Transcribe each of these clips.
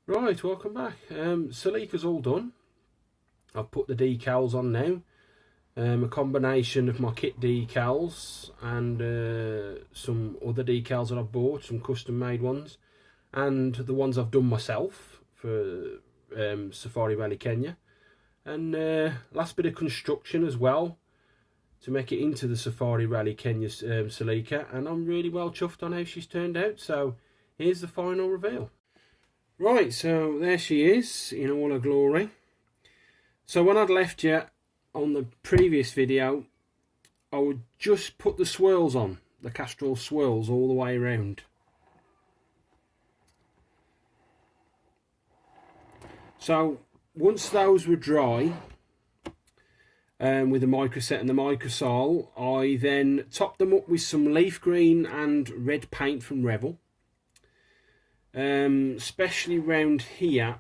Right, welcome back. Celica's all done. I've put the decals on now. A combination of my kit decals and some other decals that I've bought, some custom made ones, and the ones I've done myself for Safari Rally Kenya. And last bit of construction as well to make it into the Safari Rally Kenya Celica, and I'm really well chuffed on how she's turned out. So here's the final reveal. Right, so there she is in all her glory. So when I'd left you on the previous video, I would just put the swirls on, the Castrol swirls all the way around. So once those were dry, with the microset and the microsol, I then topped them up with some leaf green and red paint from Revel. Especially round here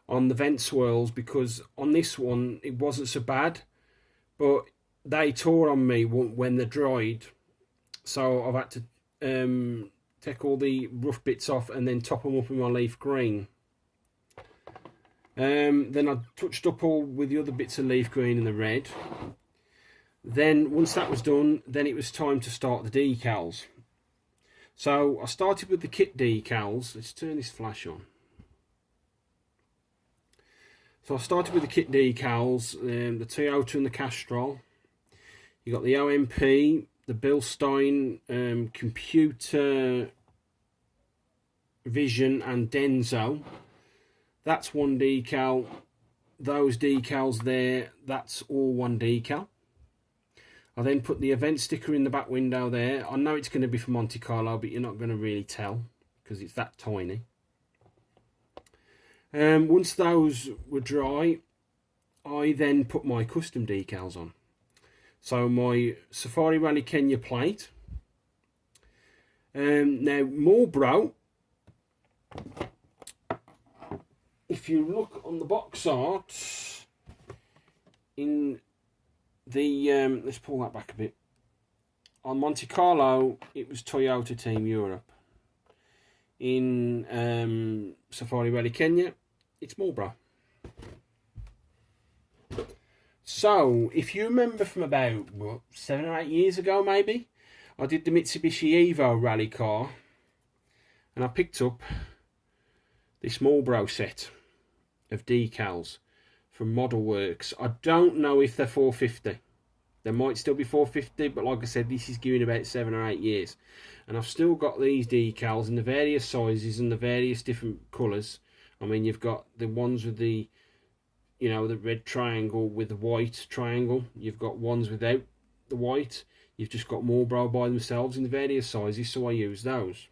on the vent swirls, because on this one it wasn't so bad, but they tore on me when they dried, so I've had to take all the rough bits off and then top them up with my leaf green. Then I touched up all with the other bits of leaf green and the red. Then once that was done, then it was time to start the decals. So I started with the kit decals. Let's turn this flash on. So I started with the kit decals, the Toyota and the Castrol. You got the OMP, the Bilstein, Computer Vision and Denso. That's one decal. Those decals there, that's all one decal. I then put the event sticker in the back window there. I know it's going to be for Monte Carlo, but you're not going to really tell because it's that tiny. Once those were dry, I then put my custom decals on. So my Safari Rally Kenya plate. Now Marlboro, if you look on the box art, in the let's pull that back a bit. On Monte Carlo, it was Toyota Team Europe. In Safari Rally Kenya, it's Marlboro. So, if you remember from about 7 or 8 years ago, maybe, I did the Mitsubishi Evo rally car, and I picked up this Marlboro set of decals from Model Works. I don't know if they're 450. They might still be 450, but like I said, this is giving about 7 or 8 years. And I've still got these decals in the various sizes and the various different colours. I mean, you've got the ones with the, you know, the red triangle with the white triangle. You've got ones without the white. You've just got Marlboro by themselves in the various sizes, so I use those.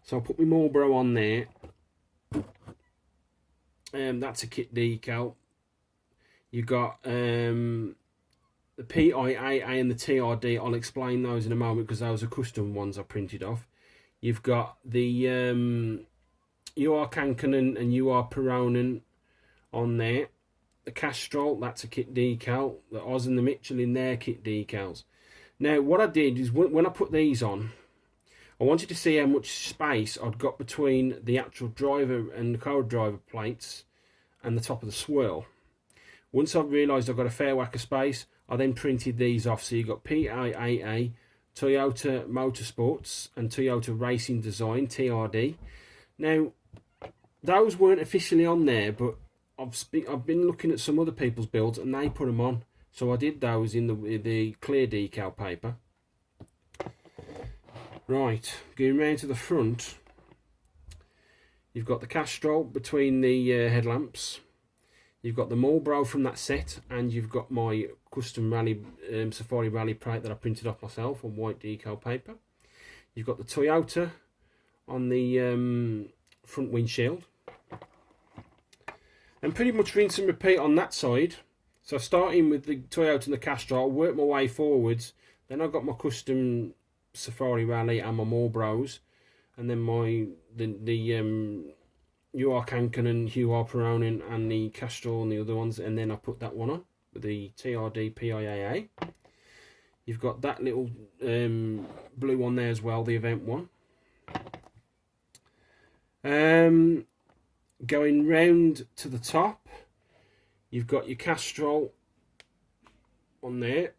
So I'll put my Marlboro on there. That's a kit decal. You got the PIAA and the TRD. I'll explain those in a moment because those are custom ones I printed off. You've got the UR Kankanen and UR Peronen on there. The Castrol, that's a kit decal. The Oz and the Michelin, they're kit decals. Now what I did is when I put these on, I wanted to see how much space I'd got between the actual driver and the co-driver plates and the top of the swirl. Once I realised I got a fair whack of space, I then printed these off. So you got PIAA, Toyota Motorsports and Toyota Racing Design, TRD. Now, those weren't officially on there, but I've been looking at some other people's builds and they put them on. So I did those in the clear decal paper. Right, going round to the front, you've got the Castrol between the headlamps. You've got the Marlboro from that set, and you've got my custom rally Safari Rally plate that I printed off myself on white decal paper. You've got the Toyota on the front windshield. And pretty much rinse and repeat on that side. So starting with the Toyota and the Castrol, I'll work my way forwards. Then I've got my custom Safari Rally and my Marlboros, and then the UR Kankanen, UR Peronen and the Castrol and the other ones, and then I put that one on with the TRD PIAA. You've got that little blue one there as well, the event one. Going round to the top, you've got your Castrol on there.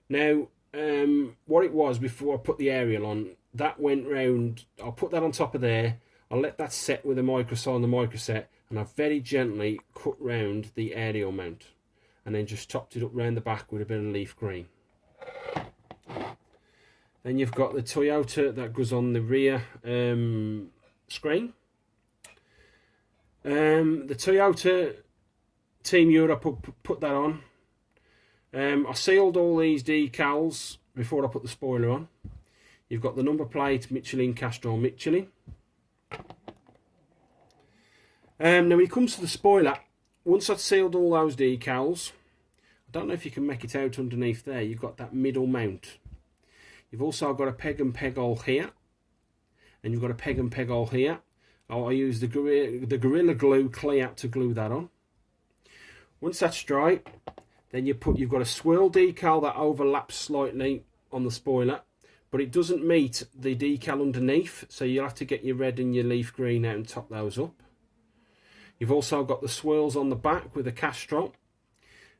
Now, what it was before I put the aerial on, that went round. I'll put that on top of there. I'll let that set with a microsaw and the microset, and I very gently cut round the aerial mount, and then just topped it up round the back with a bit of leaf green. Then you've got the Toyota that goes on the rear screen. The Toyota Team Europe put that on. I sealed all these decals before I put the spoiler on. You've got the number plate Michelin, Castrol, Michelin. Now when it comes to the spoiler, once I've sealed all those decals, I don't know if you can make it out underneath there, you've got that middle mount. You've also got a peg and peg hole here, and you've got a peg and peg hole here. I use the Gorilla Glue clear to glue that on. Once that's dry, then you've got a swirl decal that overlaps slightly on the spoiler, but it doesn't meet the decal underneath, so you'll have to get your red and your leaf green out and top those up. You've also got the swirls on the back with a Castrol.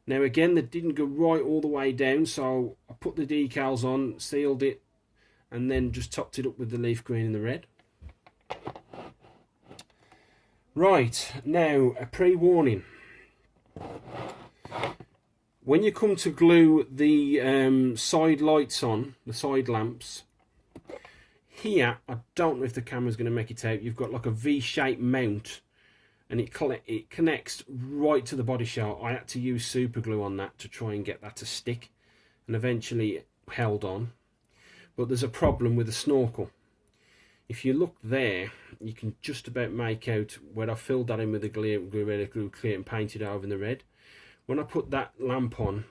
Now again, they didn't go right all the way down, so I put the decals on, sealed it, and then just topped it up with the leaf green and the red. Right, now a pre-warning. When you come to glue the side lights on, the side lamps, here, I don't know if the camera's going to make it out, you've got like a V-shaped mount, and it connects right to the body shell. I had to use super glue on that to try and get that to stick, and eventually it held on. But there's a problem with the snorkel. If you look there, you can just about make out where I filled that in with the Gorilla Glue clear and painted over in the red. When I put that lamp on,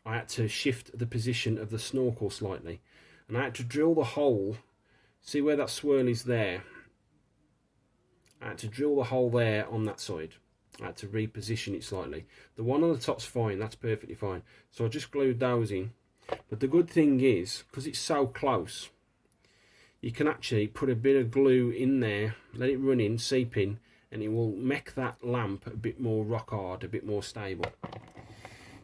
I had to shift the position of the snorkel slightly, and I had to drill the hole. See where that swirl is there? I had to drill the hole there on that side. I had to reposition it slightly. The one on the top's fine, that's perfectly fine. So I just glued those in. But the good thing is, because it's so close, you can actually put a bit of glue in there, let it run in, seep in, and it will make that lamp a bit more rock hard, a bit more stable.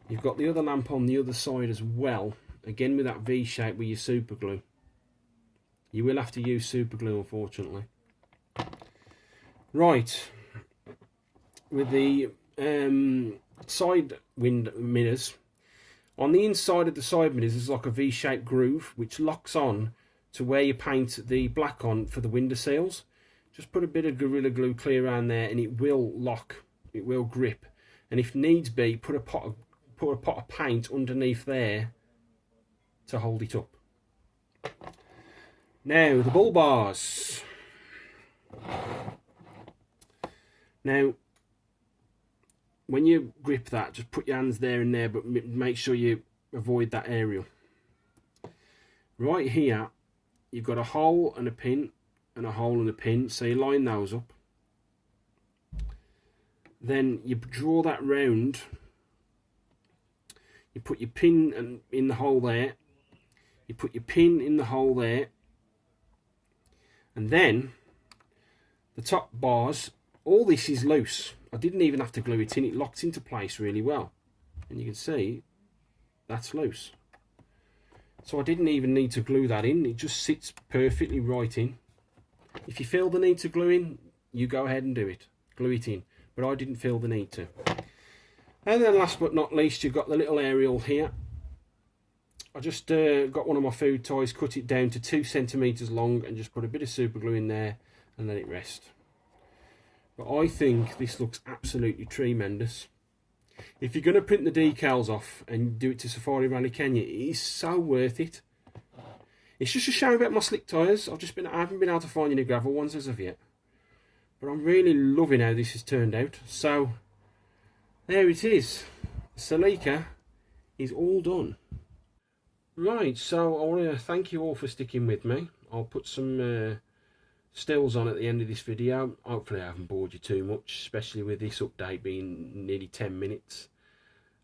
You've got the other lamp on the other side as well, again with that V shape with your super glue. You will have to use super glue, unfortunately. Right, with the side mirrors, on the inside of the side mirrors is like a V-shaped groove which locks on to where you paint the black on for the window seals. Just put a bit of Gorilla Glue clear around there and it will lock, it will grip, and if needs be, put a pot of paint underneath there to hold it up. Now the bull bars. Now, when you grip that, just put your hands there and there, but make sure you avoid that aerial. Right here, you've got a hole and a pin, and a hole and a pin, so you line those up. Then you draw that round. You put your pin in the hole there. You put your pin in the hole there. And then, the top bars, all this is loose. I didn't even have to glue it in. It locked into place really well. And you can see that's loose. So I didn't even need to glue that in. It just sits perfectly right in. If you feel the need to glue in, you go ahead and do it. Glue it in. But I didn't feel the need to. And then last but not least, you've got the little aerial here. I just got one of my food toys, cut it down to 2 centimeters long, and just put a bit of super glue in there and let it rest. But I think this looks absolutely tremendous. If you're going to print the decals off and do it to Safari Rally Kenya, it is so worth it. It's just a shame about my slick tyres. I haven't been able to find any gravel ones as of yet. But I'm really loving how this has turned out. So, there it is. Celica is all done. Right, so I want to thank you all for sticking with me. I'll put some stills on at the end of this video. Hopefully I haven't bored you too much, especially with this update being nearly 10 minutes.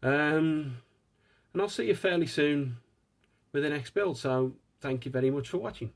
And I'll see you fairly soon with the next build, so thank you very much for watching.